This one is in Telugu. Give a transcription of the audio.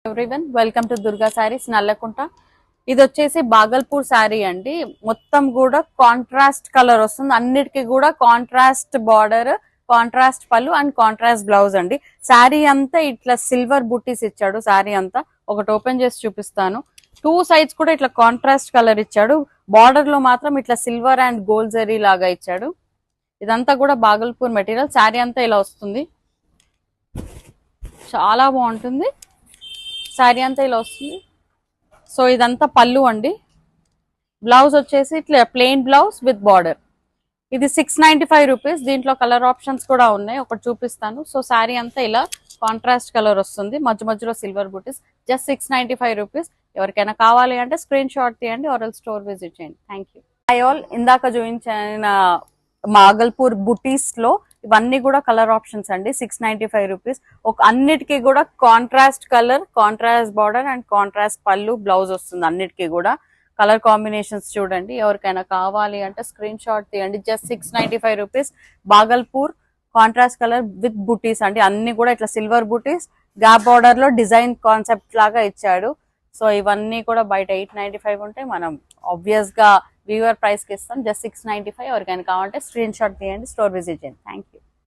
Everyone welcome to Durga saris Nallakunta. ఇది వచ్చేసి బాగల్పూర్ శారీ అండి. మొత్తం కూడా కాంట్రాస్ట్ కలర్ వస్తుంది. అన్నిటికీ కూడా కాంట్రాస్ట్ బార్డర్, కాంట్రాస్ట్ పళ్ళు అండ్ కాంట్రాస్ట్ బ్లౌజ్ అండి. శారీ అంతా ఇట్లా సిల్వర్ బుట్టీస్ ఇచ్చాడు. శారీ అంతా ఒకటి ఓపెన్ చేసి చూపిస్తాను. టూ సైడ్స్ కూడా ఇట్లా కాంట్రాస్ట్ కలర్ ఇచ్చాడు. బార్డర్ లో మాత్రం ఇట్లా సిల్వర్ అండ్ గోల్డ్ జరీ లాగా ఇచ్చాడు. ఇదంతా కూడా బాగల్పూర్ మెటీరియల్. శారీ అంతా ఇలా వస్తుంది, చాలా బాగుంటుంది. శారీ అంతా ఇలా వస్తుంది. సో ఇదంతా పళ్ళు అండి. బ్లౌజ్ వచ్చేసి ఇట్లా ప్లెయిన్ బ్లౌజ్ విత్ బార్డర్. ఇది 695 రూపీస్. దీంట్లో కలర్ ఆప్షన్స్ కూడా ఉన్నాయి, ఒకటి చూపిస్తాను. సో శారీ అంతా ఇలా కాంట్రాస్ట్ కలర్ వస్తుంది, మధ్య మధ్యలో సిల్వర్ బుటీస్. Just 695 rupees. ఎవరికైనా కావాలి అంటే స్క్రీన్ షాట్ తీయండి, ఆర్ స్టోర్ విజిట్ చేయండి. Thank you. హై ఆల్, ఇందాక చూపించిన బాగల్పూర్ బుటీస్ లో ఇవన్నీ కూడా కలర్ ఆప్షన్స్ అండి. 695 రూపీస్. ఒక అన్నిటికీ కూడా contrast colour, contrast border and contrast పళ్ళు, బ్లౌజ్ వస్తుంది. అన్నిటికీ కూడా కలర్ కాంబినేషన్స్ చూడండి. ఎవరికైనా కావాలి అంటే స్క్రీన్ షాట్ తీయండి. Just 695 rupees. Bhagalpur contrast colour with బుటీస్ అండి. అన్ని కూడా ఇట్లా సిల్వర్ బుటీస్, గ్యాప్ బార్డర్ లో డిజైన్ కాన్సెప్ట్ లాగా ఇచ్చాడు. సో ఇవన్నీ కూడా బయట 895 ఉంటే మనం ఆబ్వియస్ గా వీవర్ ప్రైస్ కి ఇస్తాం. జస్ట్ 695. ఎవరికైనా కావాలంటే స్క్రీన్ షాట్ తీయండి, స్టోర్ విజిట్ చేయండి. Thank you.